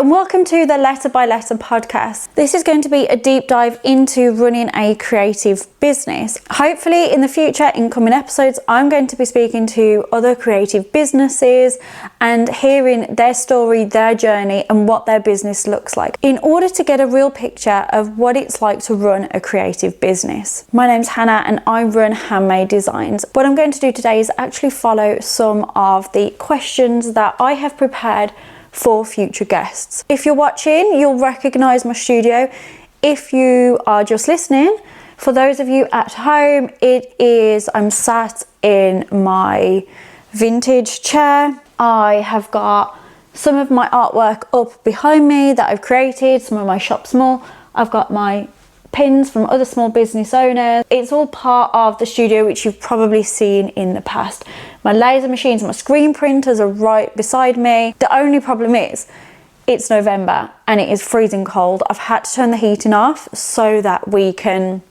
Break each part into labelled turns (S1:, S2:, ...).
S1: Hello and welcome to the Letter by Letter podcast. This is going to be a deep dive into running a creative business. Hopefully in the future, in coming episodes, I'm going to be speaking to other creative businesses and hearing their story, their journey and what their business looks like in order to get a real picture of what it's like to run a creative business. My name's Hannah and I run Handmade Designs. What I'm going to do today is actually follow some of the questions that I have prepared for future guests. If you're watching, you'll recognize my studio. If you are just listening, for those of you at home, I'm sat in my vintage chair. I have got some of my artwork up behind me that I've created, some of my shop small. I've got my pins from other small business owners. It's all part of the studio which you've probably seen in the past. My laser machines, my screen printers are right beside me. The only problem is it's November and it is freezing cold. I've had to turn the heating off so that we can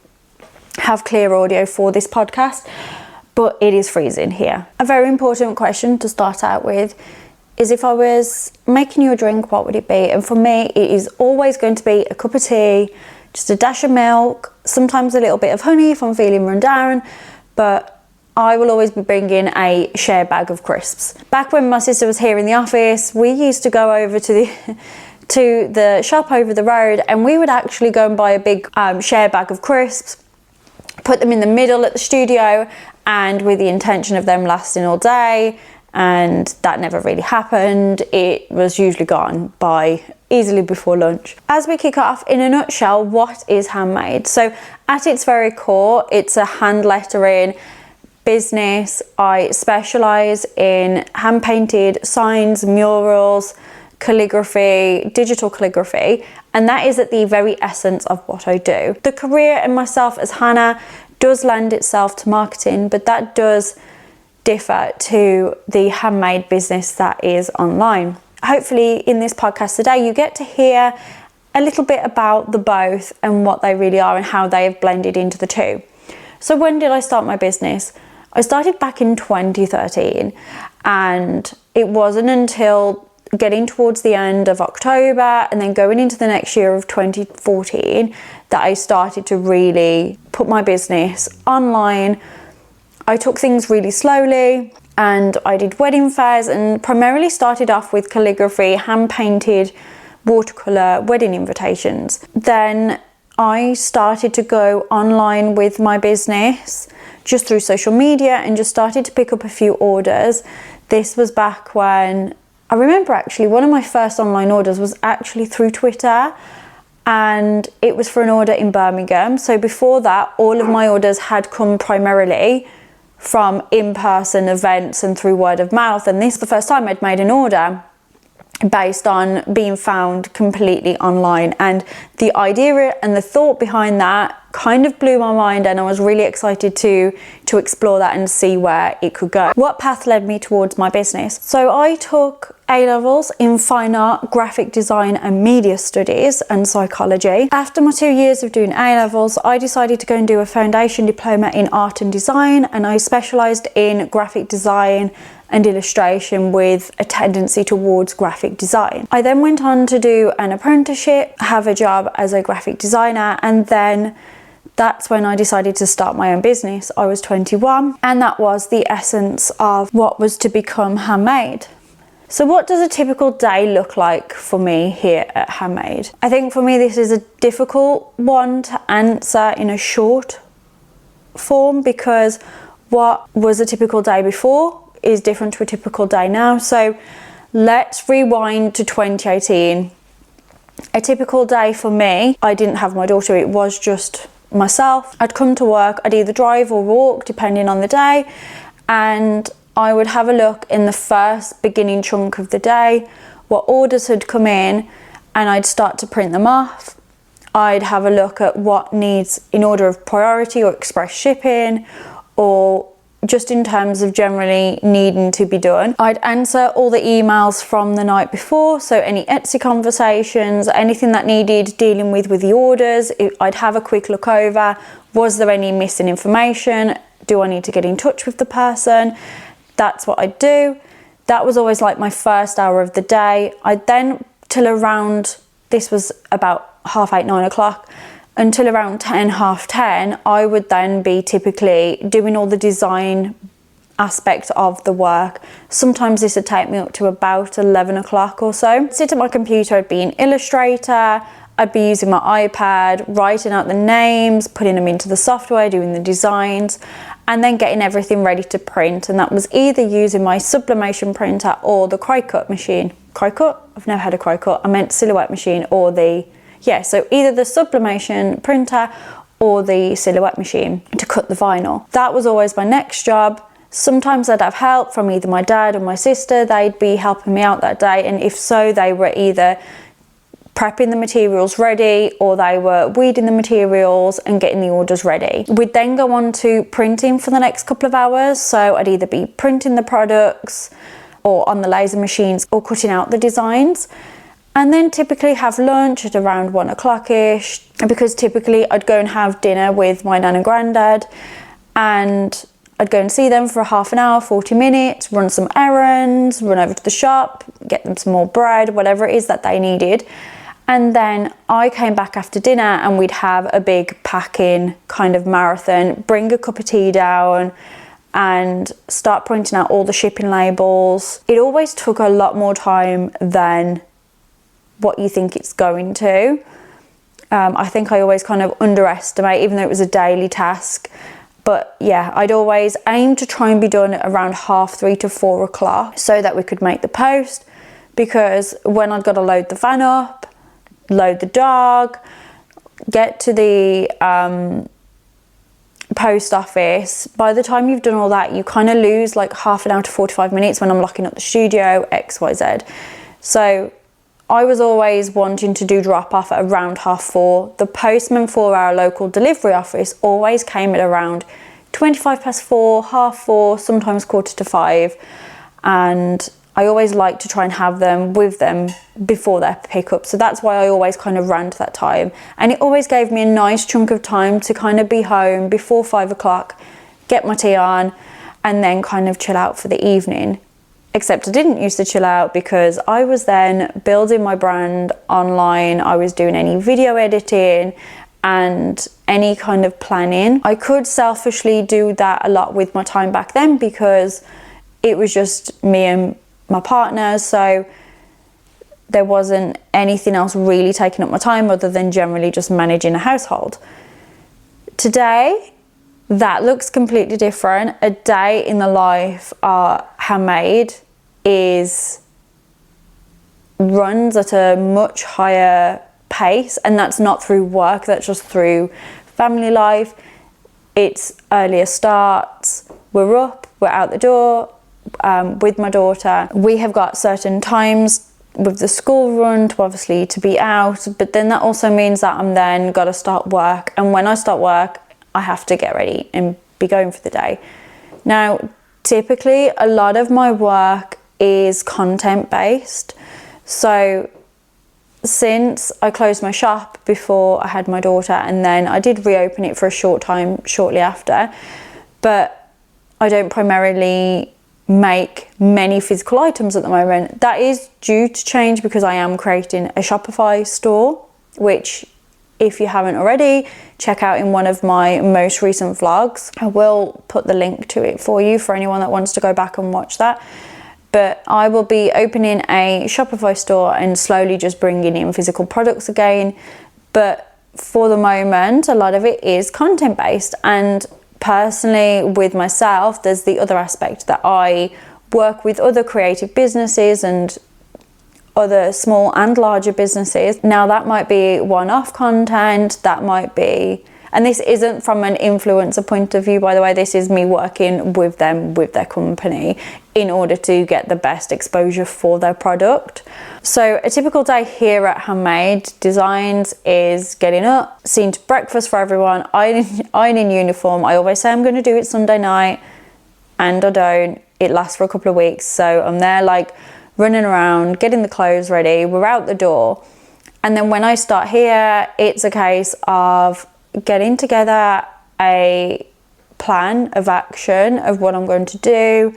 S1: have clear audio for this podcast, but it is freezing here. A very important question to start out with is, if I was making you a drink, what would it be? And for me, it is always going to be a cup of tea, just a dash of milk, sometimes a little bit of honey if I'm feeling run down, but I will always be bringing a share bag of crisps. Back when my sister was here in the office, we used to go over to the shop over the road and we would actually go and buy a big share bag of crisps, put them in the middle at the studio, and with the intention of them lasting all day, and that never really happened. It was usually gone by easily before lunch. As we kick off, in a nutshell, what is Handmade? So at its very core, it's a hand lettering business. I specialize in hand painted signs, murals, calligraphy, digital calligraphy, and that is at the very essence of what I do. The career and myself as Hannah does lend itself to marketing, but that does differ to the handmade business that is online. Hopefully in this podcast today you get to hear a little bit about the both and what they really are and how they have blended into the two. So when did I start my business? I started back in 2013, and it wasn't until getting towards the end of October and then going into the next year of 2014 that I started to really put my business online. I took things really slowly and I did wedding fairs and primarily started off with calligraphy, hand painted watercolor wedding invitations. Then I started to go online with my business just through social media and just started to pick up a few orders. This was back when I remember actually one of my first online orders was actually through Twitter, and it was for an order in Birmingham. So before that, all of my orders had come primarily from in-person events and through word of mouth, and this is the first time I'd made an order based on being found completely online, and the idea and the thought behind that kind of blew my mind, and I was really excited to explore that and see where it could go. What path led me towards my business? So I took A-levels in fine art, graphic design and media studies and psychology. After my 2 years of doing A-levels, I decided to go and do a foundation diploma in art and design, and I specialised in graphic design and illustration with a tendency towards graphic design. I then went on to do an apprenticeship, have a job as a graphic designer, and then that's when I decided to start my own business. I was 21, and that was the essence of what was to become Handmade. So what does a typical day look like for me here at Handmade? I think for me this is a difficult one to answer in a short form, because what was a typical day before is different to a typical day now. So let's rewind to 2018. A typical day for me, I didn't have my daughter, it was just myself. I'd come to work, I'd either drive or walk depending on the day, and I would have a look in the first beginning chunk of the day what orders had come in, and I'd start to print them off. I'd have a look at what needs in order of priority or express shipping, or just in terms of generally needing to be done. I'd answer all the emails from the night before, so any Etsy conversations, anything that needed dealing with the orders, I'd have a quick look over. Was there any missing information? Do I need to get in touch with the person? That's what I'd do. That was always like my first hour of the day. I'd then till around, this was about 8:30, 9 o'clock, until around 10, 10:30, I would then be typically doing all the design aspect of the work. Sometimes this would take me up to about 11 o'clock or so. Sit at my computer, I'd be in Illustrator, I'd be using my iPad, writing out the names, putting them into the software, doing the designs, and then getting everything ready to print. And that was either using my sublimation printer or the Cricut machine. Cricut? I've never had a Cricut. I meant Silhouette machine, or so either the sublimation printer or the Silhouette machine to cut the vinyl. That was always my next job. Sometimes I'd have help from either my dad or my sister. They'd be helping me out that day, and if so, they were either prepping the materials ready or they were weeding the materials and getting the orders ready. We'd then go on to printing for the next couple of hours. So I'd either be printing the products or on the laser machines or cutting out the designs, and then typically have lunch at around 1 o'clock-ish, because typically I'd go and have dinner with my nan and granddad, and I'd go and see them for a half an hour, 40 minutes, run some errands, run over to the shop, get them some more bread, whatever it is that they needed. And then I came back after dinner and we'd have a big packing kind of marathon, bring a cup of tea down and start printing out all the shipping labels. It always took a lot more time than what you think it's going to. I think I always kind of underestimate, even though it was a daily task. But yeah, I'd always aim to try and be done at around 3:30 to 4 o'clock so that we could make the post, because when I'd got to load the van up, load the dog, get to the post office, by the time you've done all that, you kind of lose like half an hour to 45 minutes when I'm locking up the studio, XYZ. So I was always wanting to do drop off at around 4:30. The postman for our local delivery office always came at around 4:25, 4:30, sometimes 4:45, and I always like to try and have them with them before their pickup. So that's why I always kind of ran to that time. And it always gave me a nice chunk of time to kind of be home before 5 o'clock, get my tea on, and then kind of chill out for the evening. Except I didn't used to chill out, because I was then building my brand online. I was doing any video editing and any kind of planning. I could selfishly do that a lot with my time back then, because it was just me and my partner, so there wasn't anything else really taking up my time other than generally just managing a household. Today, that looks completely different. A day in the life of Handmade runs at a much higher pace, and that's not through work, that's just through family life. It's earlier starts, we're up, we're out the door, with my daughter. We have got certain times with the school run to be out, but then that also means that I'm then got to start work, and when I start work I have to get ready and be going for the day. Now typically a lot of my work is content based, so since I closed my shop before I had my daughter, and then I did reopen it for a short time shortly after, but I don't primarily make many physical items at the moment. That is due to change because I am creating a Shopify store, which if you haven't already, check out in one of my most recent vlogs. I will put the link to it for you for anyone that wants to go back and watch that. But I will be opening a Shopify store and slowly just bringing in physical products again. But for the moment, a lot of it is content based, and personally with myself, there's the other aspect that I work with other creative businesses and other small and larger businesses. Now that might be one-off content, that might be, and this isn't from an influencer point of view, by the way, this is me working with them, with their company, in order to get the best exposure for their product. So a typical day here at Handmade Designs is getting up, seeing to breakfast for everyone, ironing uniform. I always say I'm going to do it Sunday night, and I don't. It lasts for a couple of weeks, so I'm there like running around, getting the clothes ready, we're out the door. And then when I start here, it's a case of getting together a plan of action of what I'm going to do,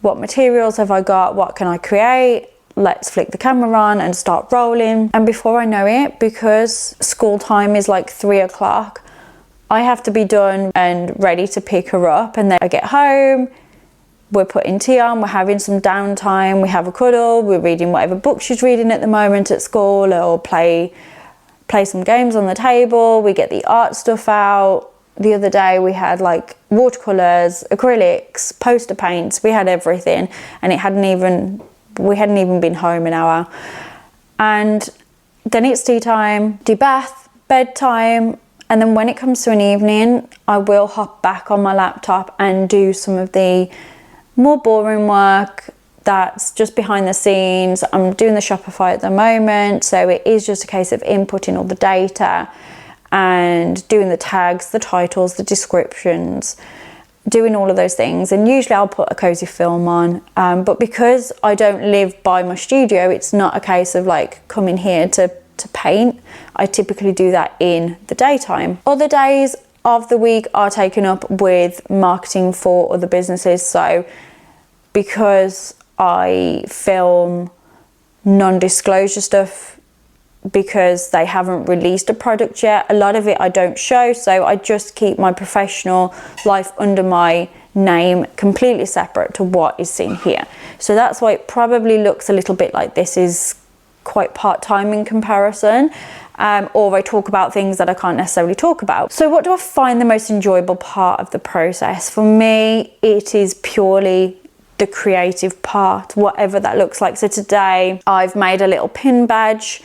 S1: what materials have I got, what can I create, let's flick the camera on and start rolling. And before I know it, because school time is like 3 o'clock, I have to be done and ready to pick her up. And then I get home, we're putting tea on, we're having some downtime, we have a cuddle, we're reading whatever book she's reading at the moment at school, or play some games on the table, we get the art stuff out. The other day we had like watercolours, acrylics, poster paints, we had everything, and we hadn't even been home an hour. And then it's tea time, do bath, bedtime, and then when it comes to an evening, I will hop back on my laptop and do some of the more boring work that's just behind the scenes. I'm doing the Shopify at the moment, so it is just a case of inputting all the data and doing the tags, the titles, the descriptions, doing all of those things. And usually I'll put a cozy film on, but because I don't live by my studio, it's not a case of like coming here to paint. I typically do that in the daytime. Other days of the week are taken up with marketing for other businesses. So because I film non-disclosure stuff, because they haven't released a product yet, a lot of it I don't show, so I just keep my professional life under my name, completely separate to what is seen here. So that's why it probably looks a little bit like this is quite part-time in comparison, or I talk about things that I can't necessarily talk about. So what do I find the most enjoyable part of the process? For me, it is purely the creative part, whatever that looks like. So today I've made a little pin badge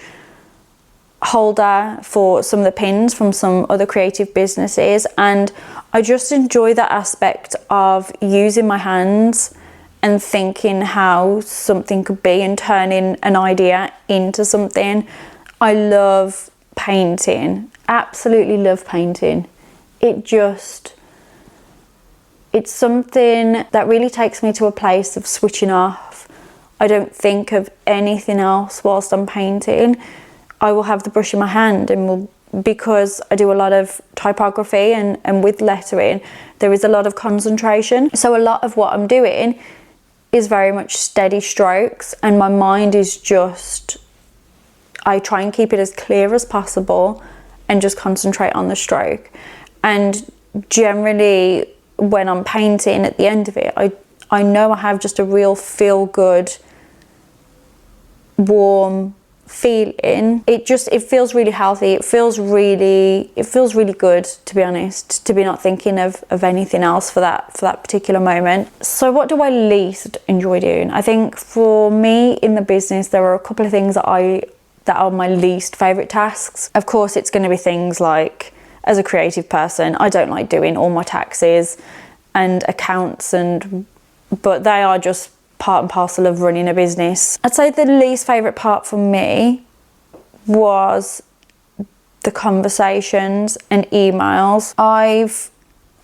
S1: holder for some of the pins from some other creative businesses, and I just enjoy that aspect of using my hands and thinking how something could be and turning an idea into something. I love painting, absolutely love painting. It's something that really takes me to a place of switching off. I don't think of anything else whilst I'm painting. I will have the brush in my hand, and because I do a lot of typography and with lettering, there is a lot of concentration. So a lot of what I'm doing is very much steady strokes, and my mind is just, I try and keep it as clear as possible and just concentrate on the stroke. And generally when I'm painting, at the end of it, I know I have just a real feel good, warm feeling. It feels really healthy. It feels really good, to be honest, to be not thinking of anything else for that particular moment. So what do I least enjoy doing? I think for me in the business, there are a couple of things that are my least favorite tasks. Of course, it's going to be things like, as a creative person, I don't like doing all my taxes and accounts, but they are just part and parcel of running a business. I'd say the least favourite part for me was the conversations and emails. I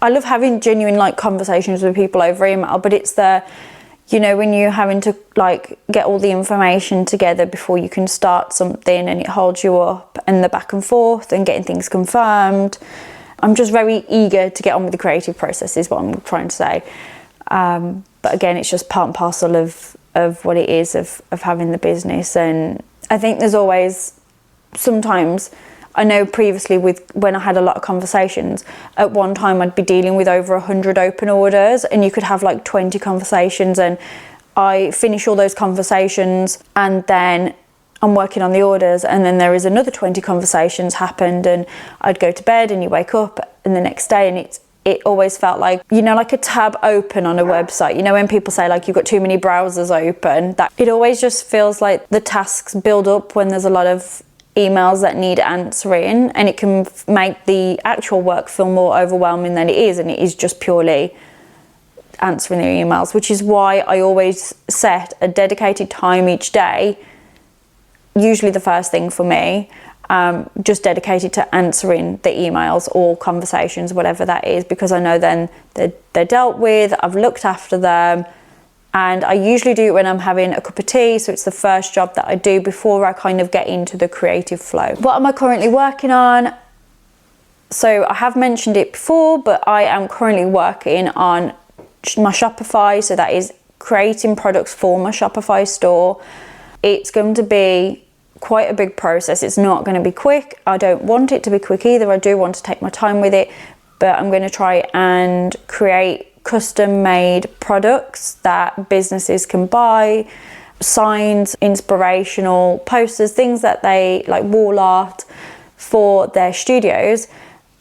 S1: love having genuine like conversations with people over email, but it's when you're having to like get all the information together before you can start something, and it holds you up, and the back and forth and getting things confirmed. I'm just very eager to get on with the creative process is what I'm trying to say. But again, it's just part and parcel of what it is of having the business. And I think there's always, sometimes, I know previously when I had a lot of conversations, at one time I'd be dealing with over 100 open orders, and you could have like 20 conversations, and I finish all those conversations and then I'm working on the orders, and then there is another 20 conversations happened, and I'd go to bed and you wake up and the next day, and it always felt like, like a tab open on a website. When people say like you've got too many browsers open, that it always just feels like the tasks build up when there's a lot of emails that need answering, and it can make the actual work feel more overwhelming than it is, and it is just purely answering the emails, which is why I always set a dedicated time each day, usually the first thing for me, just dedicated to answering the emails or conversations, whatever that is, because I know then they're dealt with, I've looked after them. And I usually do it when I'm having a cup of tea, so it's the first job that I do before I kind of get into the creative flow. What am I currently working on? So I have mentioned it before, but I am currently working on my Shopify, so that is creating products for my Shopify store. it's going to be quite a big process. It's not going to be quick. I don't want it to be quick either. I do want to take my time with it, but I'm going to try and create custom made products that businesses can buy, signs, inspirational posters, things that they like, wall art for their studios.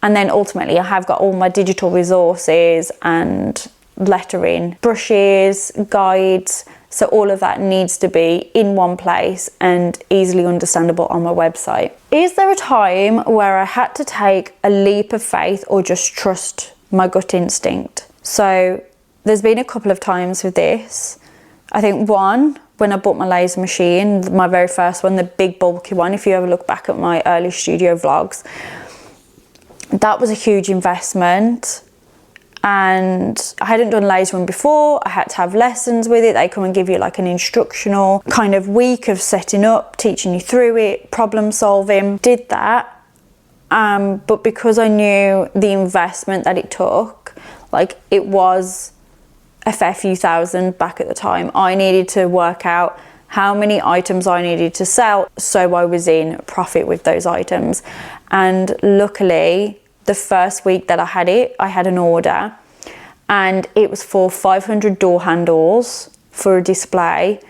S1: And then ultimately I have got all my digital resources and lettering, brushes, guides. So all of that needs to be in one place and easily understandable on my website. Is there a time where I had to take a leap of faith or just trust my gut instinct? So there's been a couple of times with this. I think one, when I bought my laser machine, my very first one, the big bulky one, if you ever look back at my early studio vlogs, that was a huge investment. And I hadn't done lasering before. I had to have lessons with it. They come and give you like an instructional kind of week of setting up, teaching you through it, problem solving. Did that. But because I knew the investment that it took, like it was a fair few thousand back at the time, I needed to work out how many items I needed to sell so I was in profit with those items. And luckily, the first week that I had it, I had an order and it was for 500 door handles for a display.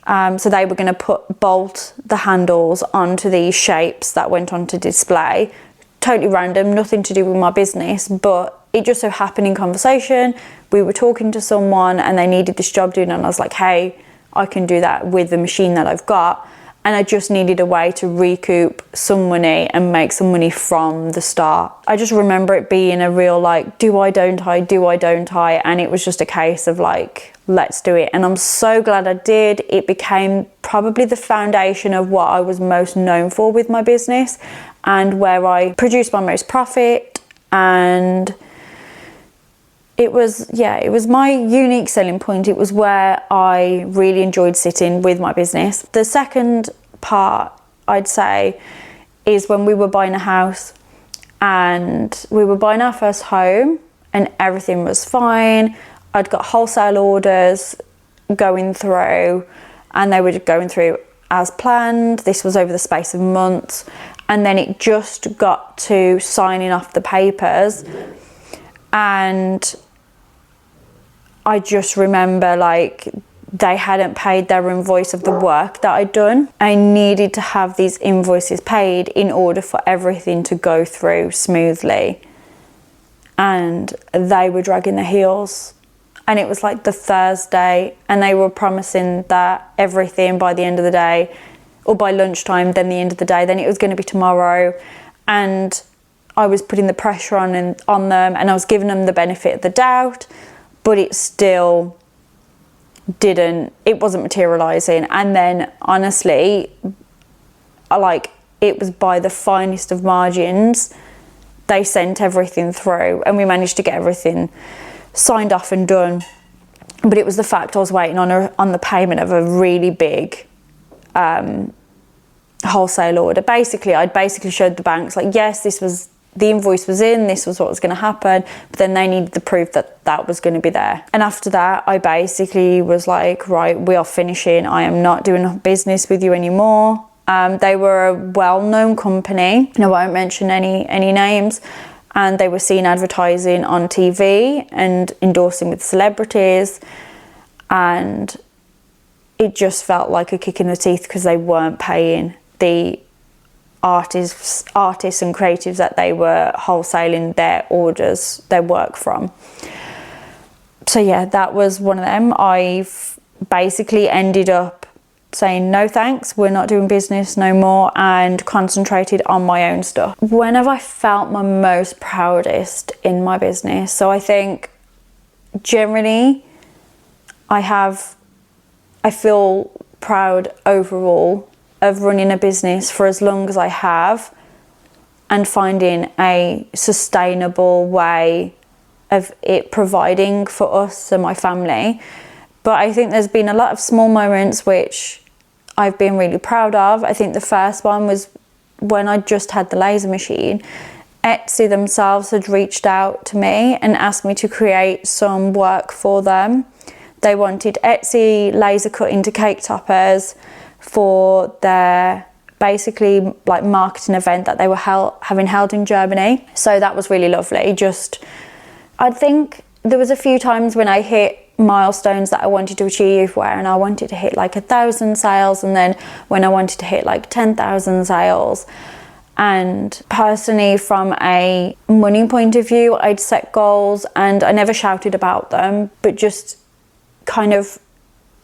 S1: So they were going to bolt the handles onto these shapes that went onto display. Totally random, nothing to do with my business, but it just so happened in conversation, we were talking to someone and they needed this job doing, and I was like, hey, I can do that with the machine that I've got. And I just needed a way to recoup some money and make some money from the start. I just remember it being a real like, do I, don't I, do I, don't I? And it was just a case of like, let's do it. And I'm so glad I did. It became probably the foundation of what I was most known for with my business and where I produced my most profit. And it was my unique selling point. It was where I really enjoyed sitting with my business. The second part, I'd say, is when we were buying a house and we were buying our first home and everything was fine. I'd got wholesale orders going through and they were going through as planned. This was over the space of months. And then it just got to signing off the papers. And I just remember like they hadn't paid their invoice of the work that I'd done. I needed to have these invoices paid in order for everything to go through smoothly. And they were dragging their heels. And it was like the Thursday and they were promising that everything by the end of the day or by lunchtime, then the end of the day, then it was going to be tomorrow. And I was putting the pressure on them and I was giving them the benefit of the doubt. But it still it wasn't materializing. And then honestly, like it was by the finest of margins, they sent everything through and we managed to get everything signed off and done. But it was the fact I was waiting on the payment of a really big wholesale order. I'd showed the banks like, yes, the invoice was in, this was what was going to happen, but then they needed the proof that that was going to be there. And after that, I basically was like, right, we are finishing. I am not doing business with you anymore. They were a well-known company, and I won't mention any names, and they were seen advertising on TV and endorsing with celebrities, and it just felt like a kick in the teeth because they weren't paying the artists and creatives that they were wholesaling their orders, their work from. So yeah, that was one of them. I've basically ended up saying no thanks, we're not doing business no more, and concentrated on my own stuff. When have I felt my most proudest in my business? So I think generally I feel proud overall of running a business for as long as I have and finding a sustainable way of it providing for us and my family. But I think there's been a lot of small moments which I've been really proud of. I think the first one was when I just had the laser machine. Etsy themselves had reached out to me and asked me to create some work for them. They wanted Etsy laser cut into cake toppers for their basically like marketing event that they were having held in Germany. So that was really lovely. I think there was a few times when I hit milestones that I wanted to achieve, and I wanted to hit like 1,000 sales, and then when I wanted to hit like 10,000 sales. And personally, from a money point of view, I'd set goals and I never shouted about them, but just kind of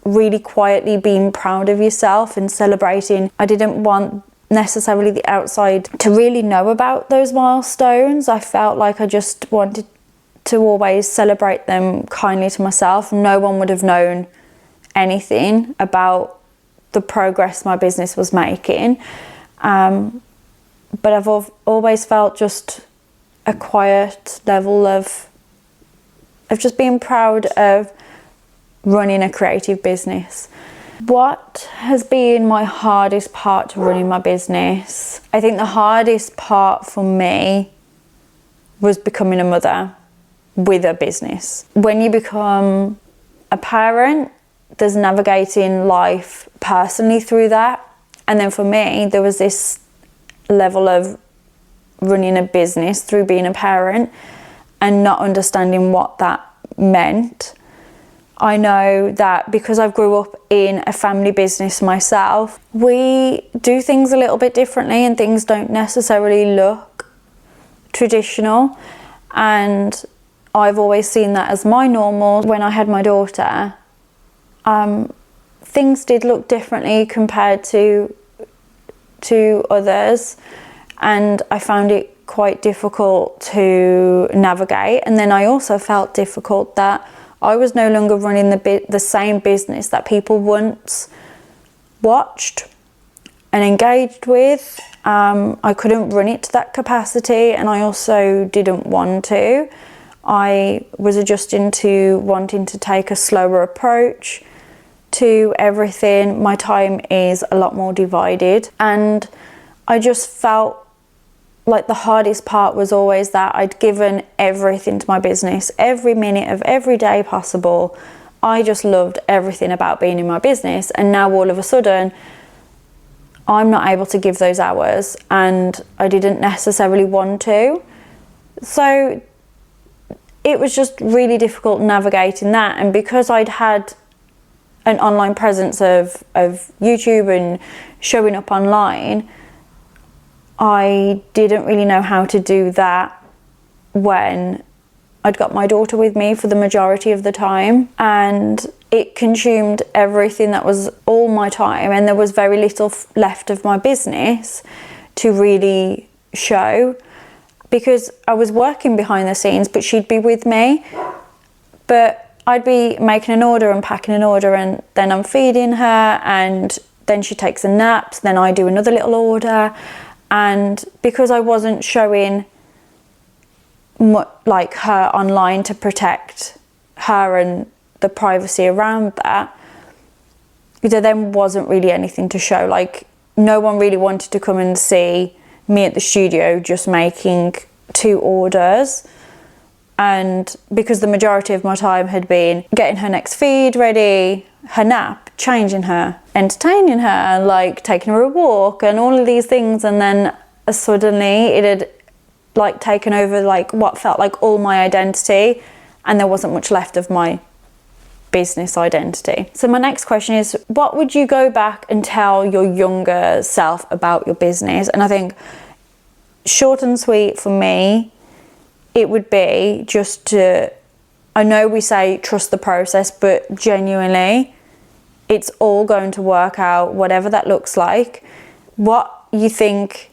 S1: really quietly being proud of yourself and celebrating. I didn't want necessarily the outside to really know about those milestones. I felt like I just wanted to always celebrate them kindly to myself. No one would have known anything about the progress my business was making. But I've always felt just a quiet level of just being proud of running a creative business. What has been my hardest part to running my business? I think the hardest part for me was becoming a mother with a business. When you become a parent, there's navigating life personally through that. And then for me, there was this level of running a business through being a parent and not understanding what that meant. I know that because I grew up in a family business myself, we do things a little bit differently and things don't necessarily look traditional. And I've always seen that as my normal. When I had my daughter, things did look differently compared to others, and I found it quite difficult to navigate. And then I also felt difficult that I was no longer running the same business that people once watched and engaged with. I couldn't run it to that capacity, and I also didn't want to. I was adjusting to wanting to take a slower approach to everything. My time is a lot more divided, and I just felt like the hardest part was always that I'd given everything to my business, every minute of every day possible. I just loved everything about being in my business, and now all of a sudden I'm not able to give those hours, and I didn't necessarily want to. So it was just really difficult navigating that. And because I'd had an online presence of YouTube and showing up online, I didn't really know how to do that when I'd got my daughter with me for the majority of the time, and it consumed everything. That was all my time, and there was very little left of my business to really show, because I was working behind the scenes, but she'd be with me. But I'd be making an order and packing an order, and then I'm feeding her, and then she takes a nap, then I do another little order. And because I wasn't showing like her online to protect her and the privacy around that, there then wasn't really anything to show. Like, no one really wanted to come and see me at the studio just making 2 orders. And because the majority of my time had been getting her next feed ready, her nap, changing her, entertaining her, like taking her a walk and all of these things, and then suddenly it had like taken over like what felt like all my identity, and there wasn't much left of my business identity. So my next question is, what would you go back and tell your younger self about your business? And I think short and sweet for me, it would be just to, I know we say trust the process, but genuinely it's all going to work out, whatever that looks like. What you think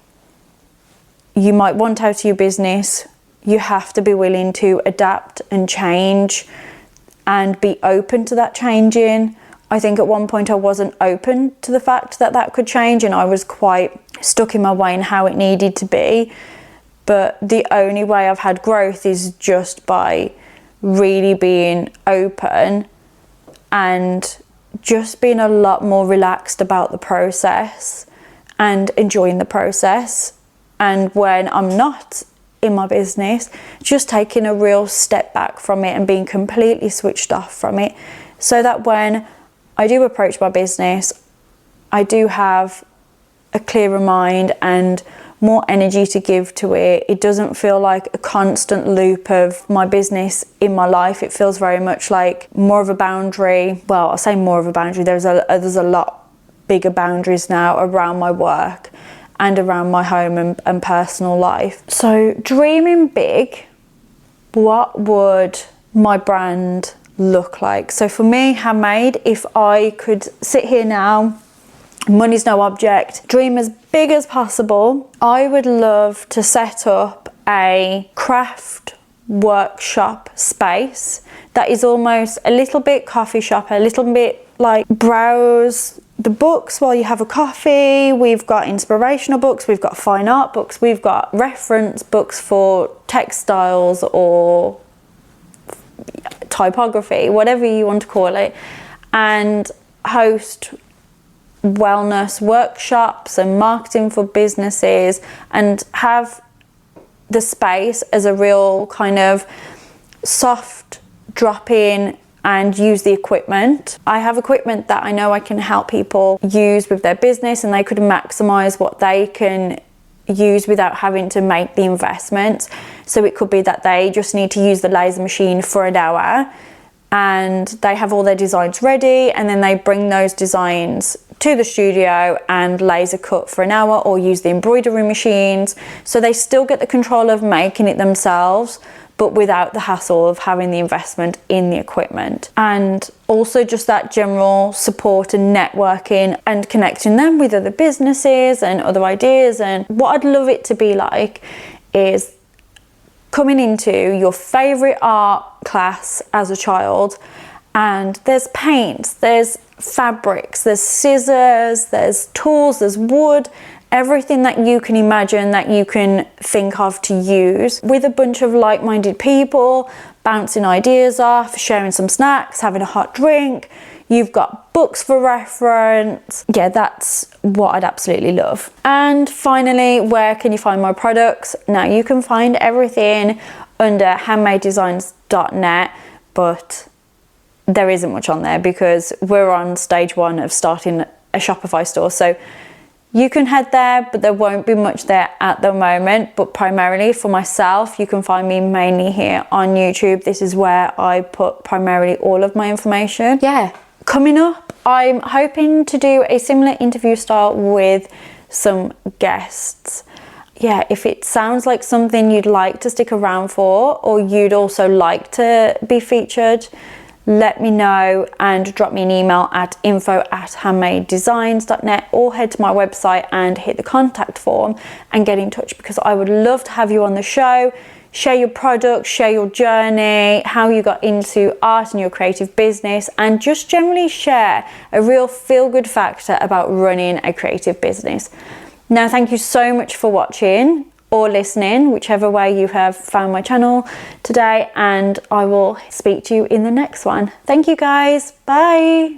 S1: you might want out of your business, you have to be willing to adapt and change and be open to that changing. I think at one point I wasn't open to the fact that that could change, and I was quite stuck in my way in how it needed to be. But the only way I've had growth is just by really being open and just being a lot more relaxed about the process and enjoying the process. And when I'm not in my business, just taking a real step back from it and being completely switched off from it, so that when I do approach my business, I do have a clearer mind and more energy to give to it. It doesn't feel like a constant loop of my business in my life. It feels very much like more of a boundary. Well, I'll say more of a boundary. There's a lot bigger boundaries now around my work and around my home and personal life. So dreaming big, what would my brand look like? So for me, Handmade, if I could sit here now, money's no object, dream as big as possible, I would love to set up a craft workshop space that is almost a little bit coffee shop, a little bit like browse the books while you have a coffee. We've got inspirational books, we've got fine art books, we've got reference books for textiles or typography, whatever you want to call it, and host wellness workshops and marketing for businesses, and have the space as a real kind of soft drop in and use the equipment. I have equipment that I know I can help people use with their business, and they could maximize what they can use without having to make the investment. So it could be that they just need to use the laser machine for an hour and they have all their designs ready, and then they bring those designs to the studio and laser cut for an hour or use the embroidery machines. So they still get the control of making it themselves, but without the hassle of having the investment in the equipment. And also just that general support and networking and connecting them with other businesses and other ideas. And what I'd love it to be like is coming into your favorite art class as a child, and there's paints, there's fabrics, there's scissors, there's tools, there's wood, everything that you can imagine, that you can think of to use, with a bunch of like-minded people, bouncing ideas off, sharing some snacks, having a hot drink. You've got books for reference. Yeah, that's what I'd absolutely love. And finally, where can you find my products? Now, you can find everything under handmadedesigns.net, but there isn't much on there because we're on stage 1 of starting a Shopify store. So you can head there, but there won't be much there at the moment. But primarily for myself, you can find me mainly here on YouTube. This is where I put primarily all of my information. Yeah, coming up, I'm hoping to do a similar interview style with some guests. Yeah, if it sounds like something you'd like to stick around for, or you'd also like to be featured, let me know and drop me an email at info@handmadedesigns.net, or head to my website and hit the contact form and get in touch, because I would love to have you on the show. Share your products, share your journey, how you got into art and your creative business, and just generally share a real feel-good factor about running a creative business. Now, thank you so much for watching or listening, whichever way you have found my channel today, and I will speak to you in the next one. Thank you guys. Bye.